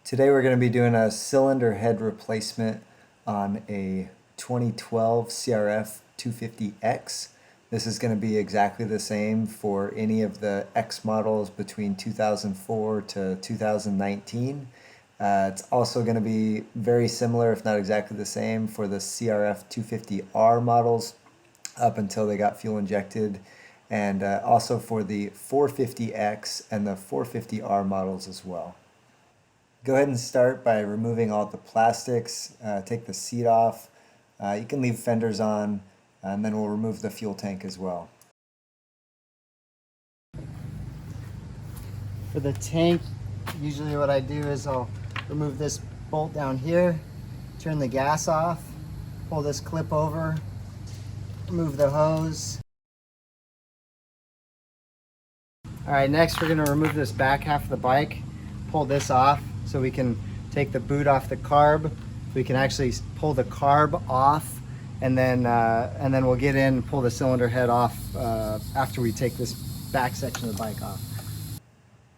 Today we're going to be doing a cylinder head replacement on a 2012 CRF 250X. This is going to be exactly the same for any of the X models between 2004 to 2019. It's also going to be very similar, if not exactly the same, for the CRF 250R models up until they got fuel injected, and also for the 450X and the 450R models as well. Go ahead and start by removing all the plastics, take the seat off. You can leave fenders on, and then we'll remove the fuel tank as well. For the tank, usually what I do is I'll remove this bolt down here, turn the gas off, pull this clip over, remove the hose. All right, next we're gonna remove this back half of the bike, pull this off so we can take the boot off the carb. We can actually pull the carb off, and then we'll get in and pull the cylinder head off after we take this back section of the bike off.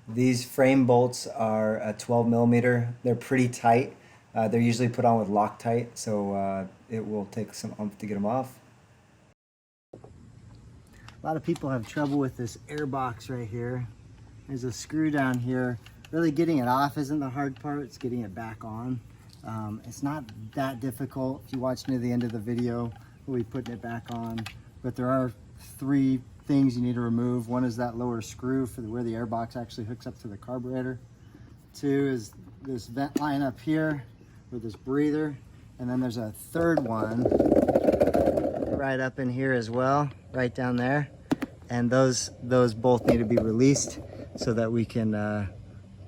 These frame bolts are a 12 millimeter. They're pretty tight. They're usually put on with Loctite, so it will take some oomph to get them off. A lot of people have trouble with this air box right here. There's a screw down here. Really getting it off isn't the hard part, it's getting it back on. It's not that difficult. If you watch near the end of the video, we'll be putting it back on. But there are three things you need to remove. One is that lower screw for where the air box actually hooks up to the carburetor. Two is this vent line up here with this breather. And then there's a third one right up in here as well, right down there. And those both need to be released so that we can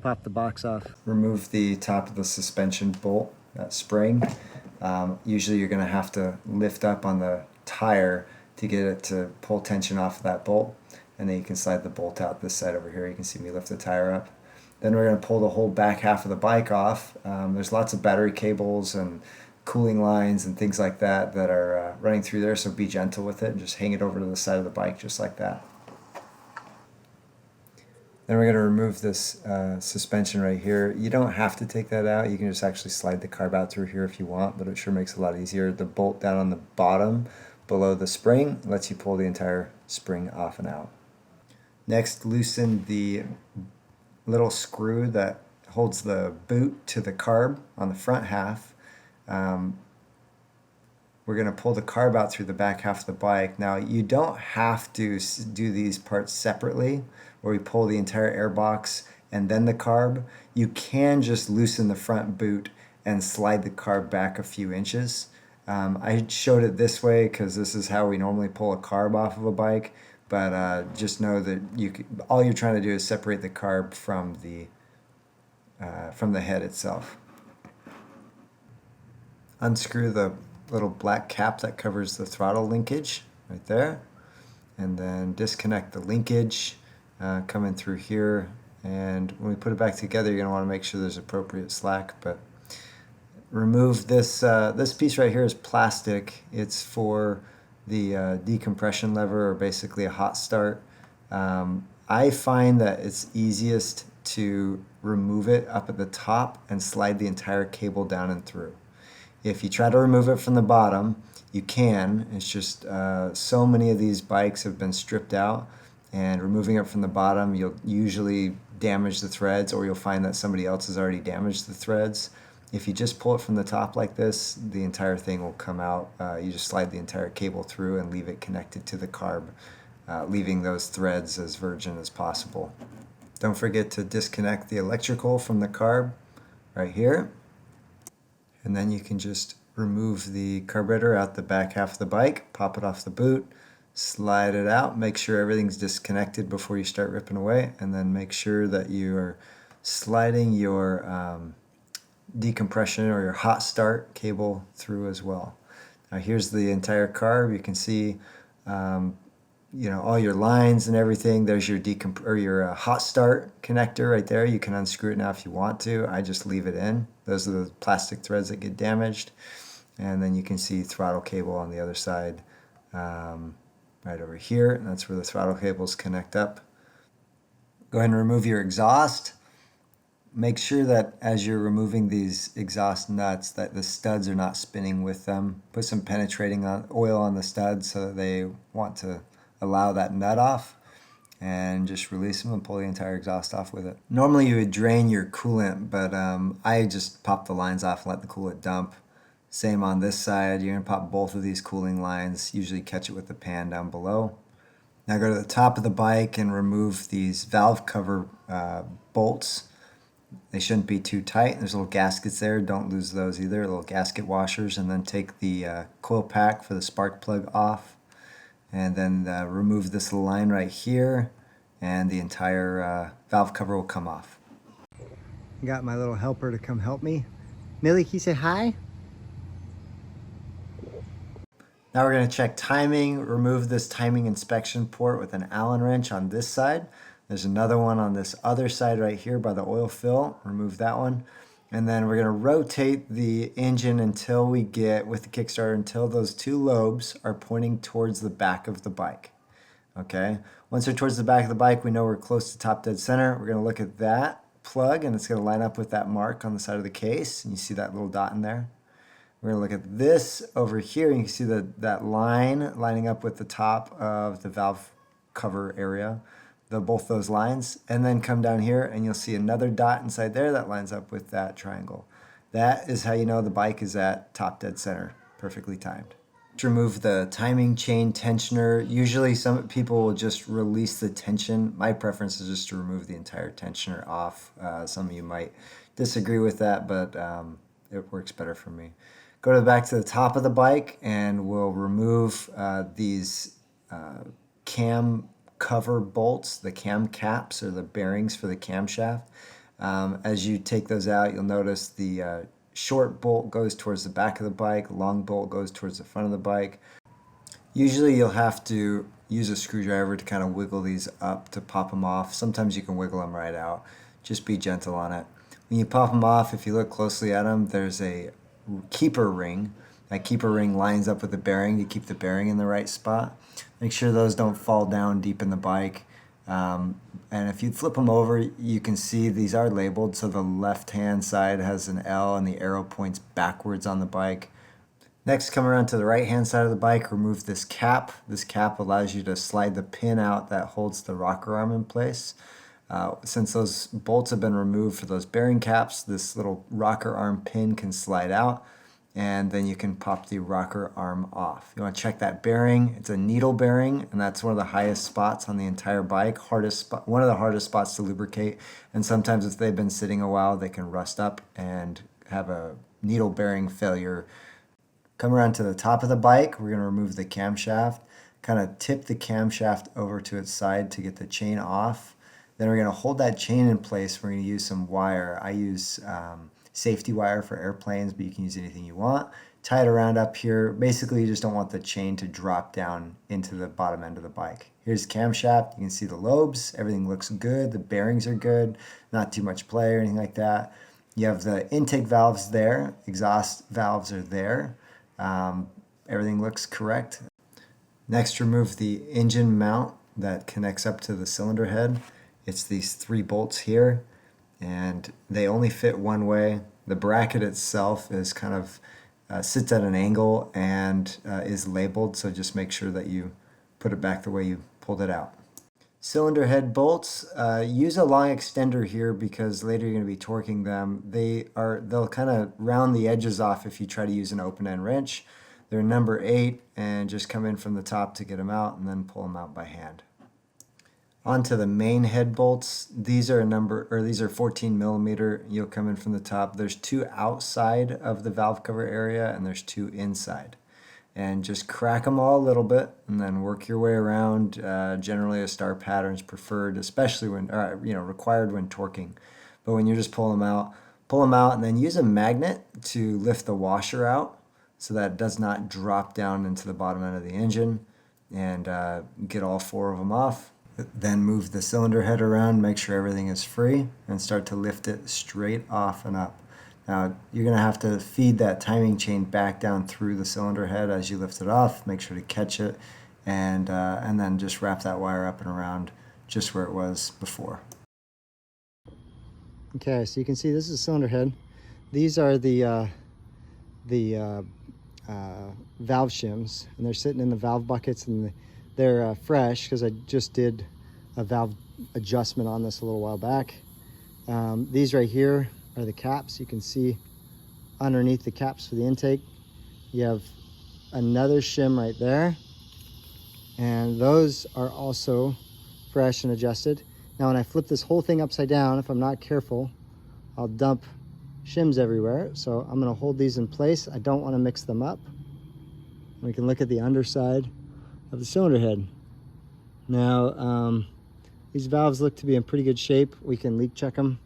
pop the box off. Remove the top of the suspension bolt, that spring. Usually you're going to have to lift up on the tire to get it to pull tension off of that bolt, and then you can slide the bolt out this side over here. You can see me lift the tire up. Then we're going to pull the whole back half of the bike off. There's lots of battery cables and cooling lines and things like that that are running through there, so be gentle with it and just hang it over to the side of the bike just like that. Then we're going to remove this suspension right here. You don't have to take that out. You can just actually slide the carb out through here if you want, but it sure makes it a lot easier. The bolt down on the bottom below the spring lets you pull the entire spring off and out. Next, loosen the little screw that holds the boot to the carb on the front half. We're going to pull the carb out through the back half of the bike. Now, you don't have to do these parts separately, where we pull the entire air box and then the carb. You can just loosen the front boot and slide the carb back a few inches. I showed it this way because this is how we normally pull a carb off of a bike, but just know that all you're trying to do is separate the carb from the head itself. Unscrew the little black cap that covers the throttle linkage right there, and then disconnect the linkage coming through here. And when we put it back together, you're going to want to make sure there's appropriate slack. But remove this this piece right here is plastic. It's for the decompression lever, or basically a hot start. I find that it's easiest to remove it up at the top and slide the entire cable down and through. If you try to remove it from the bottom, you can. It's just so many of these bikes have been stripped out, and removing it from the bottom, you'll usually damage the threads, or you'll find that somebody else has already damaged the threads. If you just pull it from the top like this, the entire thing will come out. You just slide the entire cable through and leave it connected to the carb, leaving those threads as virgin as possible. Don't forget to disconnect the electrical from the carb right here. And then you can just remove the carburetor out the back half of the bike, pop it off the boot, slide it out, make sure everything's disconnected before you start ripping away, and then make sure that you are sliding your decompression or your hot start cable through as well. Now here's the entire carb. You can see all your lines and everything. There's your hot start connector right there. You can unscrew it now if you want to. I just leave it in. Those are the plastic threads that get damaged. And then you can see throttle cable on the other side right over here. And that's where the throttle cables connect up. Go ahead and remove your exhaust. Make sure that as you're removing these exhaust nuts that the studs are not spinning with them. Put some penetrating oil on the studs so that they want to allow that nut off, and just release them and pull the entire exhaust off with it. Normally you would drain your coolant, but I just pop the lines off and let the coolant dump. Same on this side. You're going to pop both of these cooling lines, usually catch it with the pan down below. Now go to the top of the bike and remove these valve cover bolts. They shouldn't be too tight. There's little gaskets there. Don't lose those either, little gasket washers. And then take the coil pack for the spark plug off. And then remove this little line right here, and the entire valve cover will come off. I got my little helper to come help me. Millie, can you say hi? Now we're going to check timing. Remove this timing inspection port with an Allen wrench on this side. There's another one on this other side right here by the oil fill. Remove that one. And then we're going to rotate the engine until we get, with the Kickstarter, until those two lobes are pointing towards the back of the bike. Okay? Once they're towards the back of the bike, we know we're close to top dead center. We're going to look at that plug, and it's going to line up with that mark on the side of the case. And you see that little dot in there? We're going to look at this over here, and you can see that line lining up with the top of the valve cover area. Both those lines, and then come down here and you'll see another dot inside there that lines up with that triangle. That is how you know the bike is at top dead center, perfectly timed. To remove the timing chain tensioner, usually some people will just release the tension. My preference is just to remove the entire tensioner off. Some of you might disagree with that, but it works better for me. Go back to the top of the bike and we'll remove these cam cover bolts, the cam caps or the bearings for the camshaft. As you take those out, you'll notice the short bolt goes towards the back of the bike, long bolt goes towards the front of the bike. Usually you'll have to use a screwdriver to kind of wiggle these up to pop them off. Sometimes you can wiggle them right out. Just be gentle on it. When you pop them off, if you look closely at them, there's a keeper ring. That keeper ring lines up with the bearing to keep the bearing in the right spot. Make sure those don't fall down deep in the bike. And if you flip them over, you can see these are labeled. So the left-hand side has an L and the arrow points backwards on the bike. Next, come around to the right-hand side of the bike, remove this cap. This cap allows you to slide the pin out that holds the rocker arm in place. Since those bolts have been removed for those bearing caps, this little rocker arm pin can slide out, and then you can pop the rocker arm off. You want to check that bearing. It's a needle bearing, and that's one of the highest spots on the entire bike. One of the hardest spots to lubricate, and sometimes if they've been sitting a while, they can rust up and have a needle bearing failure. Come around to the top of the bike. We're going to remove the camshaft, kind of tip the camshaft over to its side to get the chain off. Then we're going to hold that chain in place. We're going to use some wire. I use safety wire for airplanes, but you can use anything you want. Tie it around up here. Basically, you just don't want the chain to drop down into the bottom end of the bike. Here's the camshaft. You can see the lobes. Everything looks good. The bearings are good. Not too much play or anything like that. You have the intake valves there. Exhaust valves are there. Everything looks correct. Next, remove the engine mount that connects up to the cylinder head. It's these 3 bolts here, and they only fit one way. The bracket itself is kind of sits at an angle and is labeled, so just make sure that you put it back the way you pulled it out. Cylinder head bolts, use a long extender here because later you're going to be torquing them. They'll kind of round the edges off if you try to use an open end wrench. They're number 8, and just come in from the top to get them out and then pull them out by hand. Onto the main head bolts. These are 14 millimeter. You'll come in from the top. There's 2 outside of the valve cover area and there's 2 inside. And just crack them all a little bit and then work your way around. Generally a star pattern is preferred, especially when, required when torquing. But when you're just pull them out and then use a magnet to lift the washer out so that it does not drop down into the bottom end of the engine, and get all 4 of them off. Then move the cylinder head around, make sure everything is free, and start to lift it straight off and up. Now, you're going to have to feed that timing chain back down through the cylinder head as you lift it off. Make sure to catch it, and then just wrap that wire up and around just where it was before. Okay, so you can see this is a cylinder head. These are the valve shims, and they're sitting in the valve buckets, and they're fresh because I just did a valve adjustment on this a little while back. These right here are the caps. You can see underneath the caps for the intake, you have another shim right there, and those are also fresh and adjusted. Now when I flip this whole thing upside down, if I'm not careful, I'll dump shims everywhere. So I'm going to hold these in place. I don't want to mix them up. We can look at the underside of the cylinder head. Now these valves look to be in pretty good shape. We can leak check them.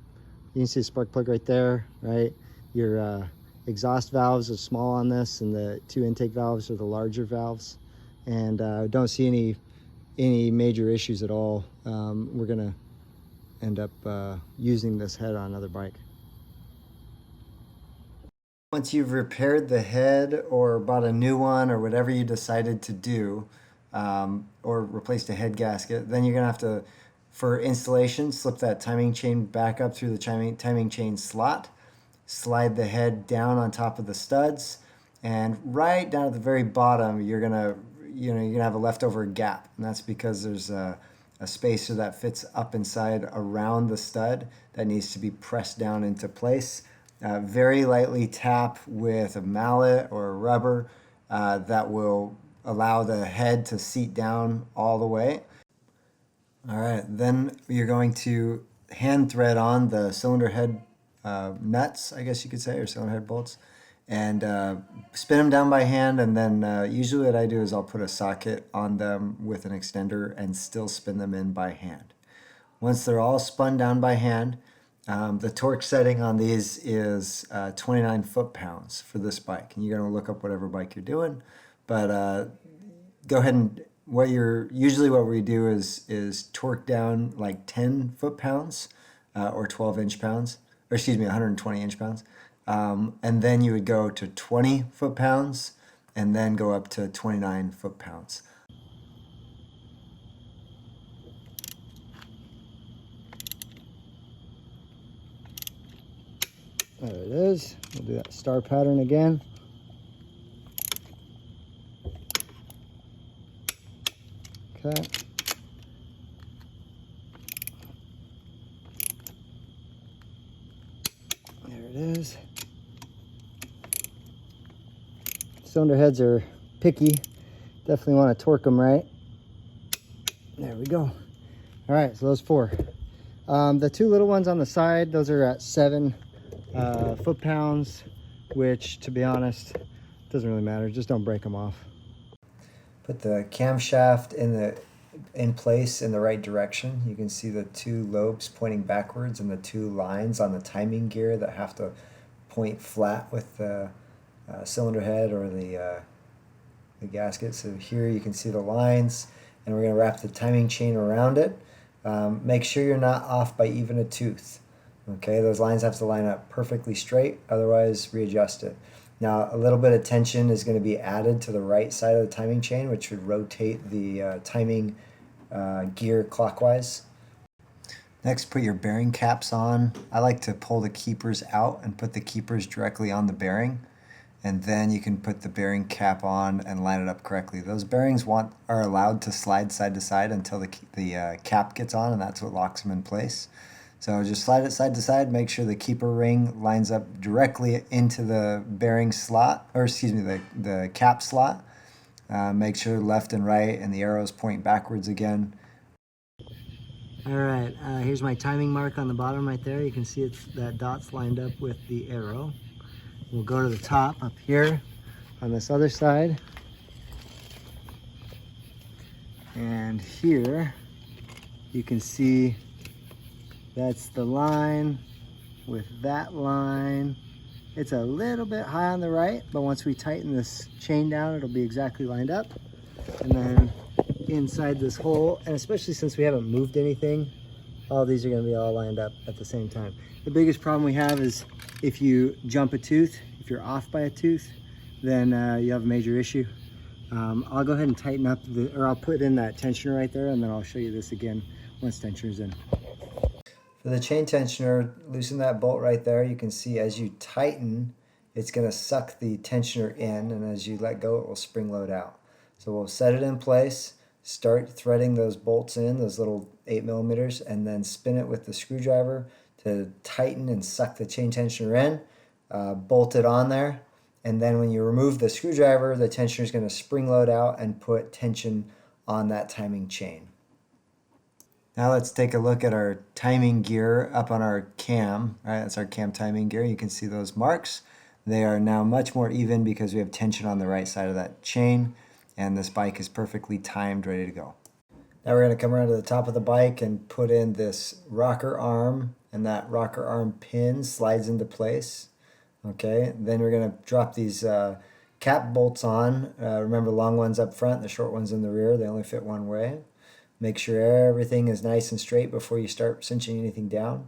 You can see the spark plug right there, right? Your exhaust valves are small on this, and the two intake valves are the larger valves. And don't see any major issues at all. We're gonna end up using this head on another bike. Once you've repaired the head or bought a new one or whatever you decided to do, or replaced a head gasket, then you're gonna have to, for installation, slip that timing chain back up through the timing chain slot, slide the head down on top of the studs, and right down at the very bottom, you're gonna have a leftover gap, and that's because there's a spacer that fits up inside around the stud that needs to be pressed down into place. Very lightly tap with a mallet or a rubber that will allow the head to seat down all the way. All right, then you're going to hand thread on the cylinder head nuts, I guess you could say, or cylinder head bolts, and spin them down by hand. And then usually what I do is I'll put a socket on them with an extender and still spin them in by hand. Once they're all spun down by hand, the torque setting on these is 29 foot-pounds for this bike. And you're going to look up whatever bike you're doing, but go ahead and what we do is torque down like 10 foot-pounds or 12 inch-pounds, or excuse me, 120 inch-pounds. And then you would go to 20 foot-pounds and then go up to 29 foot-pounds. There it is. We'll do that star pattern again. Okay. There it is. Cylinder heads are picky. Definitely want to torque them right. There we go. All right, so those four. The two little ones on the side, those are at 7 foot-pounds, which, to be honest, doesn't really matter. Just don't break them off. Put the camshaft in place in the right direction. You can see the two lobes pointing backwards and the two lines on the timing gear that have to point flat with the cylinder head or the gasket. So here you can see the lines, and we're going to wrap the timing chain around it. Make sure you're not off by even a tooth. Okay, those lines have to line up perfectly straight, otherwise readjust it. Now, a little bit of tension is going to be added to the right side of the timing chain, which would rotate the timing gear clockwise. Next, put your bearing caps on. I like to pull the keepers out and put the keepers directly on the bearing, and then you can put the bearing cap on and line it up correctly. Those bearings are allowed to slide side to side until the cap gets on, and that's what locks them in place. So just slide it side to side, make sure the keeper ring lines up directly into the bearing slot, or excuse me, the cap slot. Make sure left and right and the arrows point backwards again. All right, here's my timing mark on the bottom right there. You can see that dot's lined up with the arrow. We'll go to the top up here on this other side. And here you can see that's the line with that line. It's a little bit high on the right, but once we tighten this chain down, it'll be exactly lined up. And then inside this hole, and especially since we haven't moved anything, all these are gonna be all lined up at the same time. The biggest problem we have is if you jump a tooth, if you're off by a tooth, then you have a major issue. I'll go ahead and tighten up I'll put in that tensioner right there, and then I'll show you this again once tensioner's in. For For the chain tensioner, loosen that bolt right there. You can see as you tighten, it's going to suck the tensioner in, and as you let go, it will spring load out. So we'll set it in place, start threading those bolts in, those little 8mm, and then spin it with the screwdriver to tighten and suck the chain tensioner in, bolt it on there, and then when you remove the screwdriver, the tensioner is going to spring load out and put tension on that timing chain. Now let's take a look at our timing gear up on our cam. Right, that's our cam timing gear. You can see those marks. They are now much more even because we have tension on the right side of that chain, and this bike is perfectly timed, ready to go. Now we're going to come around to the top of the bike and put in this rocker arm, and that rocker arm pin slides into place. Okay, then we're going to drop these cap bolts on. Remember, long ones up front, the short ones in the rear. They only fit one way. Make sure everything is nice and straight before you start cinching anything down.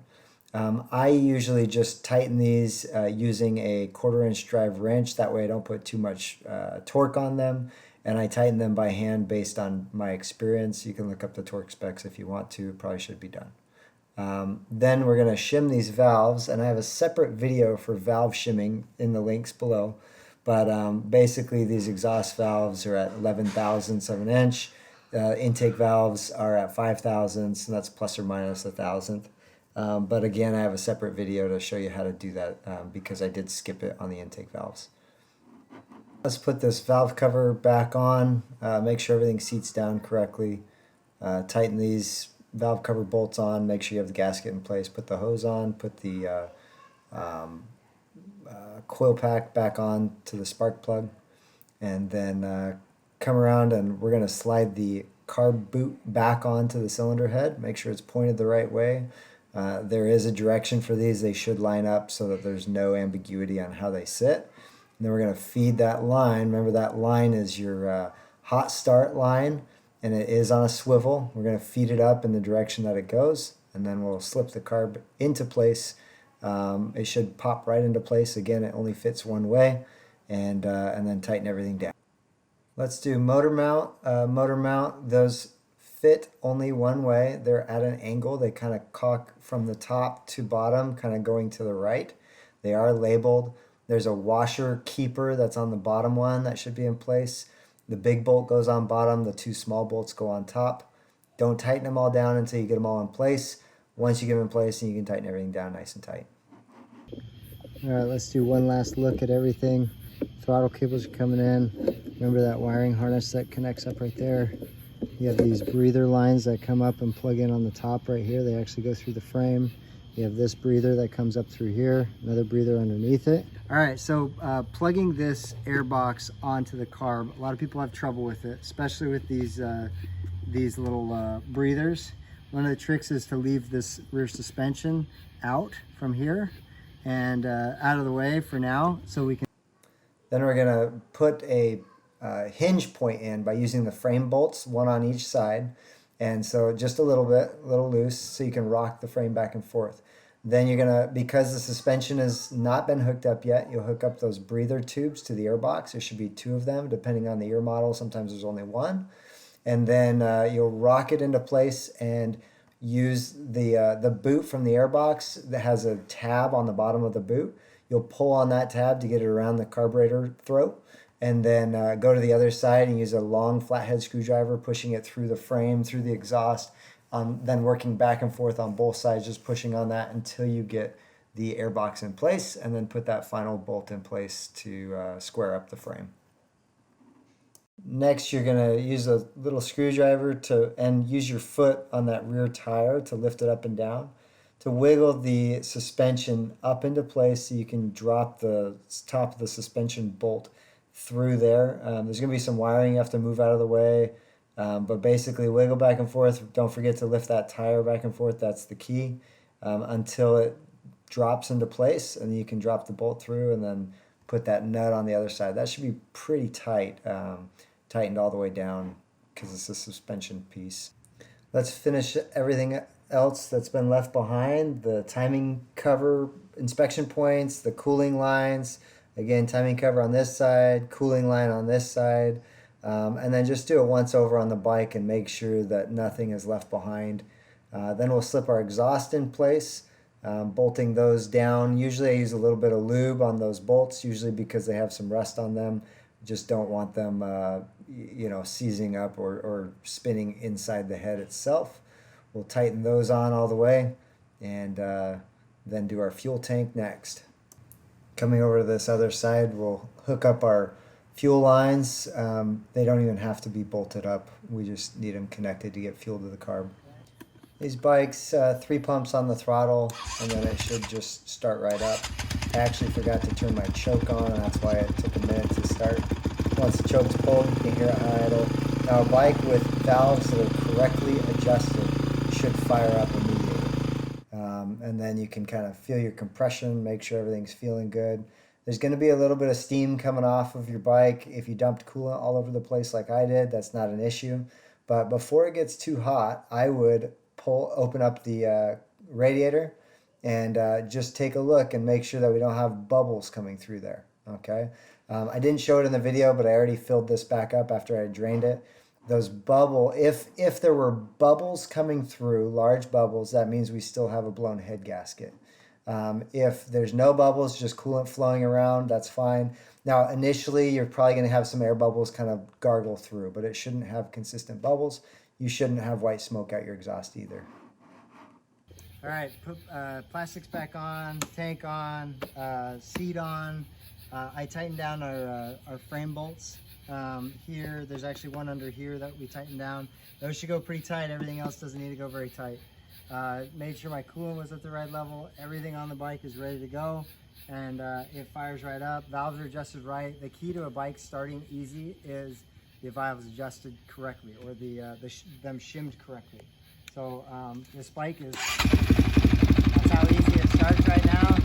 I usually just tighten these using a 1/4-inch drive wrench. That way I don't put too much torque on them, and I tighten them by hand based on my experience. You can look up the torque specs if you want to. It probably should be done. Then we're going to shim these valves, and I have a separate video for valve shimming in the links below. But basically these exhaust valves are at 11 thousandths of an inch. Intake valves are at 5 thousandths, and that's plus or minus a thousandth. But again, I have a separate video to show you how to do that because I did skip it on the intake valves. Let's put this valve cover back on, make sure everything seats down correctly, tighten these valve cover bolts on, make sure you have the gasket in place, put the hose on, put the coil pack back on to the spark plug, and then come around and we're going to slide the carb boot back onto the cylinder head. Make sure it's pointed the right way. There is a direction for these. They should line up so that there's no ambiguity on how they sit. And then we're going to feed that line. Remember, that line is your hot start line, and it is on a swivel. We're going to feed it up in the direction that it goes, and then we'll slip the carb into place. It should pop right into place. Again, it only fits one way, and then tighten everything down. Let's do motor mount. Motor mount, those fit only one way. They're at an angle. They kind of cock from the top to bottom, kind of going to the right. They are labeled. There's a washer keeper that's on the bottom one that should be in place. The big bolt goes on bottom. The two small bolts go on top. Don't tighten them all down until you get them all in place. Once you get them in place, then you can tighten everything down nice and tight. All right, let's do one last look at everything. Throttle cables are coming in. Remember that wiring harness that connects up right there? You have these breather lines that come up and plug in on the top right here. They actually go through the frame. You have this breather that comes up through here, another breather underneath it. All right, so plugging this air box onto the carb, a lot of people have trouble with it, especially with these little breathers. One of the tricks is to leave this rear suspension out from here and out of the way for now, so we can. Then we're gonna put a hinge point in by using the frame bolts, one on each side. And so just a little loose, so you can rock the frame back and forth. Then you're gonna, because the suspension has not been hooked up yet, you'll hook up those breather tubes to the airbox. There should be 2 of them, depending on the ear model. Sometimes there's only 1. And then you'll rock it into place and use the boot from the airbox that has a tab on the bottom of the boot. You'll pull on that tab to get it around the carburetor throat, and then go to the other side and use a long flathead screwdriver, pushing it through the frame, through the exhaust, then working back and forth on both sides, just pushing on that until you get the airbox in place, and then put that final bolt in place to square up the frame. Next, you're going to use a little screwdriver and use your foot on that rear tire to lift it up and down, to wiggle the suspension up into place so you can drop the top of the suspension bolt through there. There's going to be some wiring you have to move out of the way, but basically wiggle back and forth. Don't forget to lift that tire back and forth. That's the key, until it drops into place, and you can drop the bolt through and then put that nut on the other side. That should be pretty tight, tightened all the way down because it's a suspension piece. Let's finish everything else that's been left behind. The timing cover inspection points, the cooling lines. Again, timing cover on this side, cooling line on this side, and then just do it once over on the bike and make sure that nothing is left behind. Then we'll slip our exhaust in place, bolting those down. Usually I use a little bit of lube on those bolts, usually because they have some rust on them. Just don't want them seizing up or spinning inside the head itself. We'll tighten those on all the way, and then do our fuel tank next. Coming over to this other side, we'll hook up our fuel lines. They don't even have to be bolted up. We just need them connected to get fuel to the carb. These bikes, 3 pumps on the throttle, and then it should just start right up. I actually forgot to turn my choke on, and that's why it took a minute to start. Once the choke's pulled, you can hear it idle. Now, a bike with valves that are correctly adjusted should fire up immediately. And then you can kind of feel your compression, make sure everything's feeling good. There's going to be a little bit of steam coming off of your bike. If you dumped coolant all over the place like I did, that's not an issue. But before it gets too hot, I would open up the radiator and just take a look and make sure that we don't have bubbles coming through there. Okay. I didn't show it in the video, but I already filled this back up after I drained it. Those if there were bubbles coming through, large bubbles, that means we still have a blown head gasket. If there's no bubbles, just coolant flowing around, that's fine. Now, initially, you're probably going to have some air bubbles kind of gargle through, but it shouldn't have consistent bubbles. You shouldn't have white smoke out your exhaust either. All right, put plastics back on, tank on, seat on. I tightened down our frame bolts. Here, there's actually one under here that we tightened down. Those should go pretty tight. Everything else doesn't need to go very tight. Made sure my coolant was at the right level. Everything on the bike is ready to go, and it fires right up. Valves are adjusted right. The key to a bike starting easy is the valves adjusted correctly, or them shimmed correctly. So this bike that's how easy it starts right now.